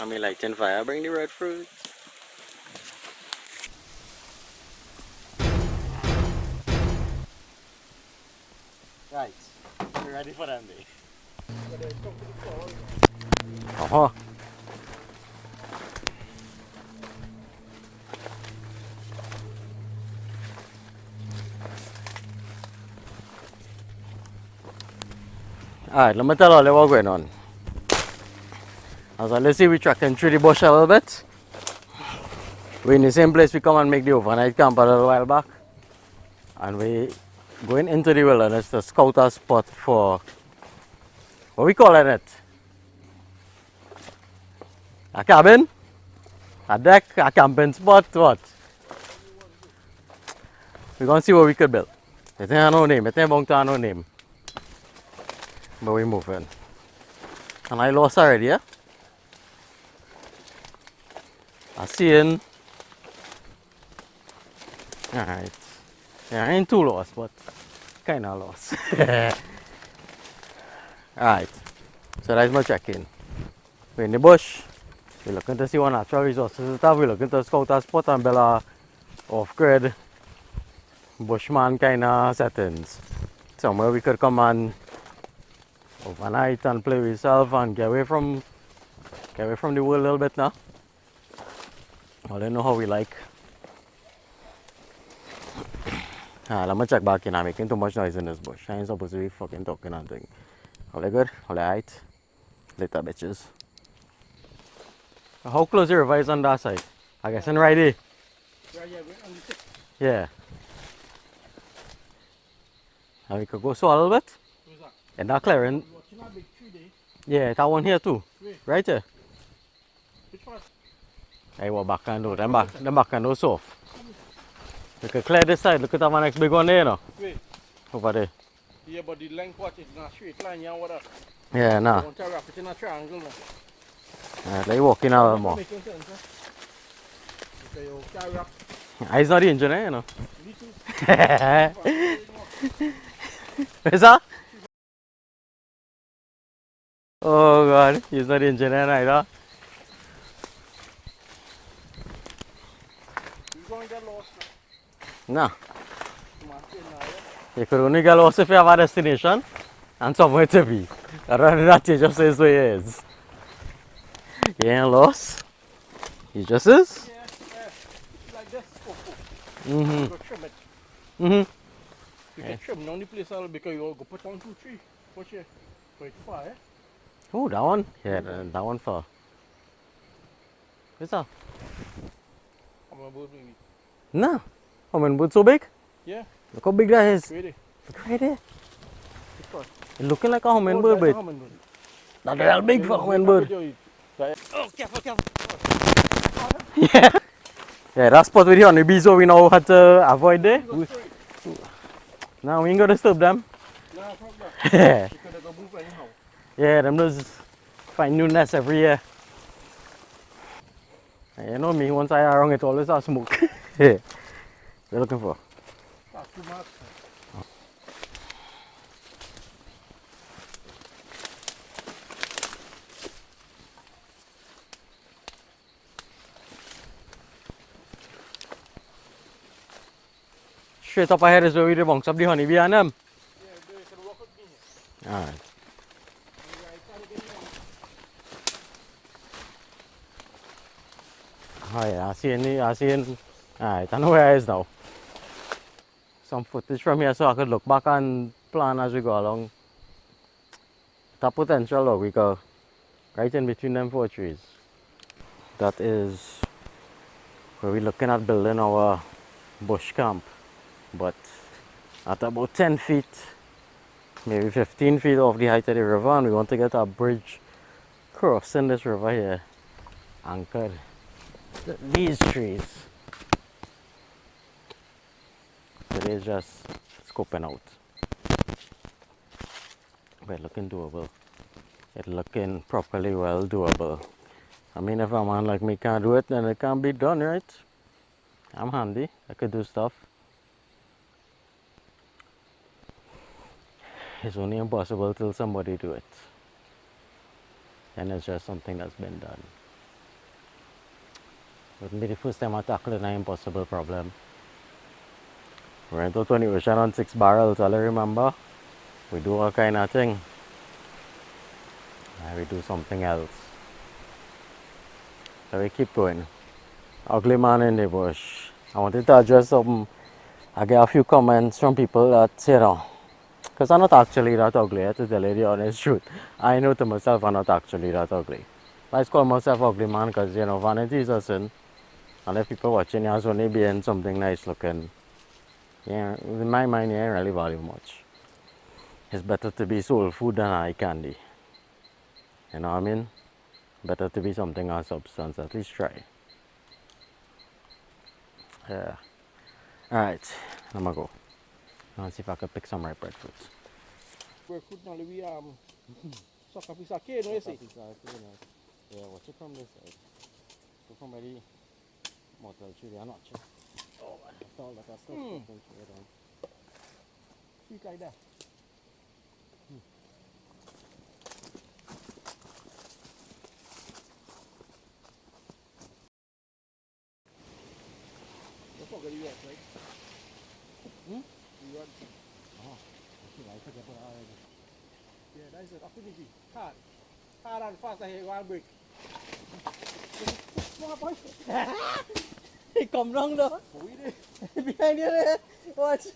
I mean, lighting fire, bring the breadfruit. Right, we're ready for them day. Uh-huh. Alright, let me tell all you what's going on. As I let's see we tracking through the bush a little bit. We're in the same place we come and make the overnight camp a little while back. And we going into the wilderness to scout a spot for what we calling it? A cabin? A deck? A camping spot? What? We're gonna see what we could build. It ain't no name, it ain't bound to have no name. But we moving. And I lost already, yeah? I see in. Alright. Yeah, I ain't too lost, but kinda lost. Alright. So that's my check-in. We're in the bush. We're looking to see what natural resources we have. We're looking to scout a spot and build a off-grid bushman kinda settings. Somewhere we could come and overnight and play with yourself and get away from the world a little bit now. I don't know how we like. Let me check back in. I'm making too much noise in this bush. I ain't supposed to be fucking talking and thing. All good? All right? Later, bitches. How close the river is on that side? I guess in right there. Yeah. And we could go so a little bit. And that clearing. Yeah, that one here too. Right there. I walk back and do them back and do soft. We could clear this side. Look at that one next big one there, you know. Over there. Yeah, but the length watch is not straight line, yeah, what up? Yeah, nah. I want to wrap it in a triangle now. Alright, let you walk in a little more. Making sense, huh? Okay, you carry up. It's not the engineer, you know. Me too. Where's that? Oh god, he's not the engineer either. You're going to get lost Nah. now. You could only get lost if you have a destination and somewhere to be. Rather than that, you just says where he is. You ain't lost. He just is. Yeah, it's like this. Mm-hmm. You go trim it. Mm-hmm. You can trim down the place a little because you go put on 2, 3. Watch here. Quite far, eh? Oh, that one? Yeah, that one far. Where's that? I'm going to boat maybe. Nah. How many boots so big? Yeah. Look how big that is. Ready? Look right there. It's far. It's looking like a hummingbird, that's a but hummingbird. that's real big for a hummingbird. Oh, careful. Yeah. Yeah, that spot with the honeybees, so we now had to avoid there. Now we ain't gonna disturb them. Nah, fuck that. Yeah. Because they go move anyhow. Yeah, them just find new nests every year. And you know me, once I around it always have smoke. Yeah. What you looking for? That's too much. Straight up ahead is where we bounce up the honeybee and them. Yeah, they can walk up in here. Alright. Oh yeah, I see any. Alright, I know where it is now. Some footage from here so I could look back and plan as we go along. That potential look, we go right in between them 4 trees. That is where we're looking at building our bush camp. But at about 10 feet, maybe 15 feet off the height of the river, and we want to get a bridge crossing this river here, anchored. These trees. It is just scoping out. But looking doable. It looking properly well doable. I mean, if a man like me can't do it, then it can't be done, right? I'm handy. I could do stuff. It's only impossible till somebody do it. And it's just something that's been done. Wouldn't be the first time I tackle an impossible problem. We went out on the ocean on 6 barrels, all I remember. We do all kind of thing. And we do something else. So we keep going. Ugly man in the bush. I wanted to address something. I get a few comments from people that, because I'm not actually that ugly, to tell you the honest truth. I know to myself I'm not actually that ugly. I just call myself ugly man because, vanity is a sin. And if people watching you as only being something nice looking, yeah, in my mind, you ain't really value much. It's better to be soul food than eye candy. You know what I mean? Better to be something of substance, at least try. Yeah. Alright, I'm gonna go. Let's see if I can pick some ripe breadfruit. Breadfruit now we suck a piece of cane, you see? Yeah, watch it from this side. So from where the mortal tree, they are not sure. Oh man, after all that, I still something straight on. Sweet like that. Don't forget the rest, right? The rest. Oh, okay, I forget about already. Yeah, that's it. Opportunity. Hard. Hard and fast, I hear one break. Come on, boy. Hey, come down though. We did. Behind you there. Watch.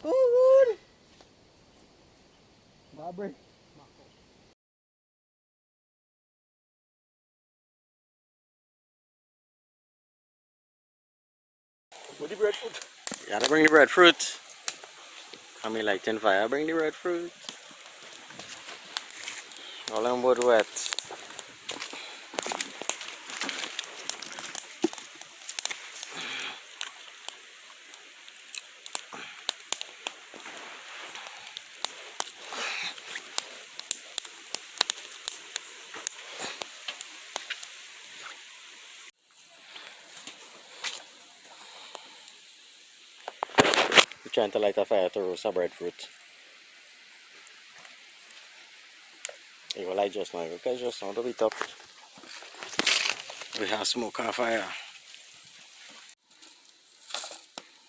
Oh, good. One break. With the breadfruit. You gotta bring the breadfruit. I mean, like 10 fire, bring the breadfruit. All on board wet. We're trying to light a fire to roast a breadfruit. You will light just now, because just now to be top. We have smoke on fire.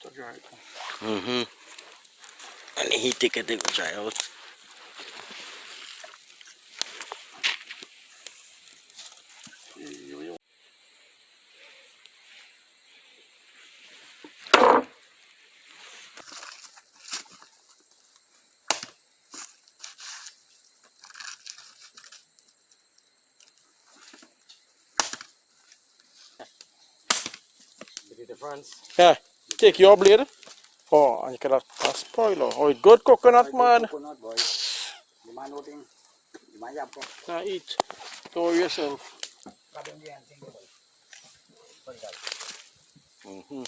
To dry. And the heat take it will dry out. See the difference? Yeah. Take your blade. Oh, and you can spoil. Oh, it's good coconut, man. Coconut boy. You mind noting? You mind up? Now eat. Go yourself. You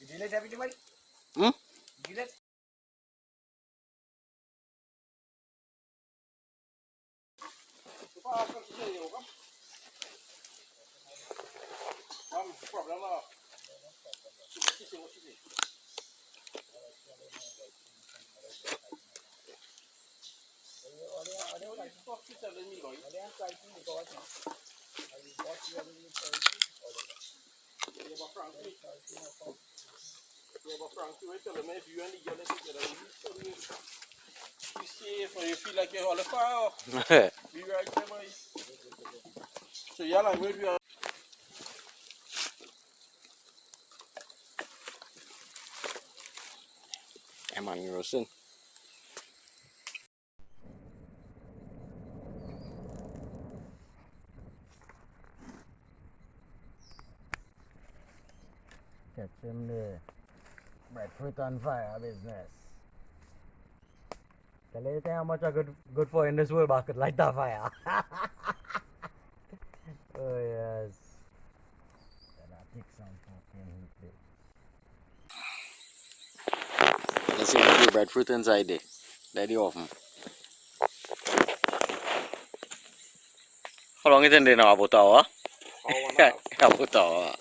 delete everything, Hmm? delete. Problem. You safe or you feel like you're all the fire. Be right there, boy. So yeah, like maybe I'm on roasting. Catch him there. Breadfruit on fire business. Tell you how much I good for in this world bucket light that fire. Oh yes. Then I take some fucking heat there. Let's see what the breadfruit inside there. Let it off. How long is it in there now? About an hour? About an hour.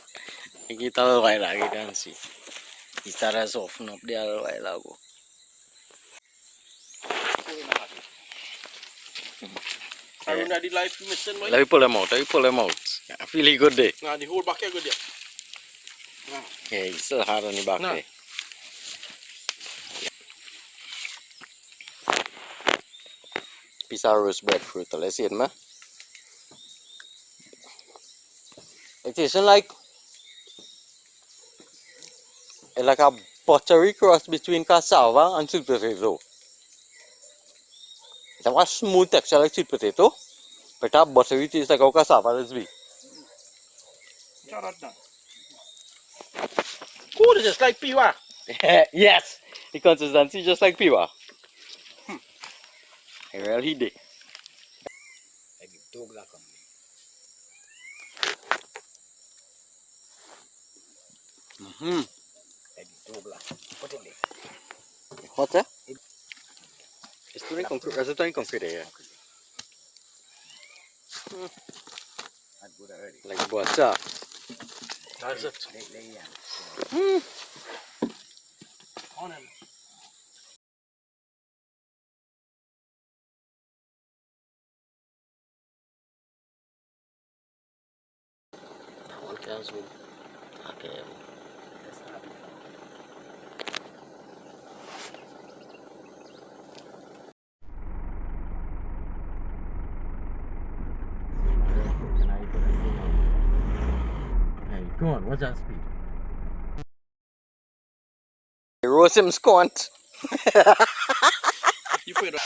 Kita a while ago can see. It started soften up there a while ago. I run the life mission, boy. Let me pull them out. Let me pull them out. I feel he good there. Nah, the whole back here good there. Yeah, he's still hard on the back No. there. Piece of roast breadfruit. Let's see it, man. It tastes like a buttery cross between cassava and sweet potato. It has a smooth texture like sweet potato, but that buttery taste like how cassava is be. Shut that down. Good, just like piwa. Yes, the consistency just like piwa. Well, he did. Like the dog that come. Like the dog that. Put in there. What's that? It's turning concrete. It's turning concrete here. That's good already. Like butter. That's it. Yeah. On him. One can zoom. Okay. That's not big. Hey, go on. What's that speed? Roast him squant. You put it up.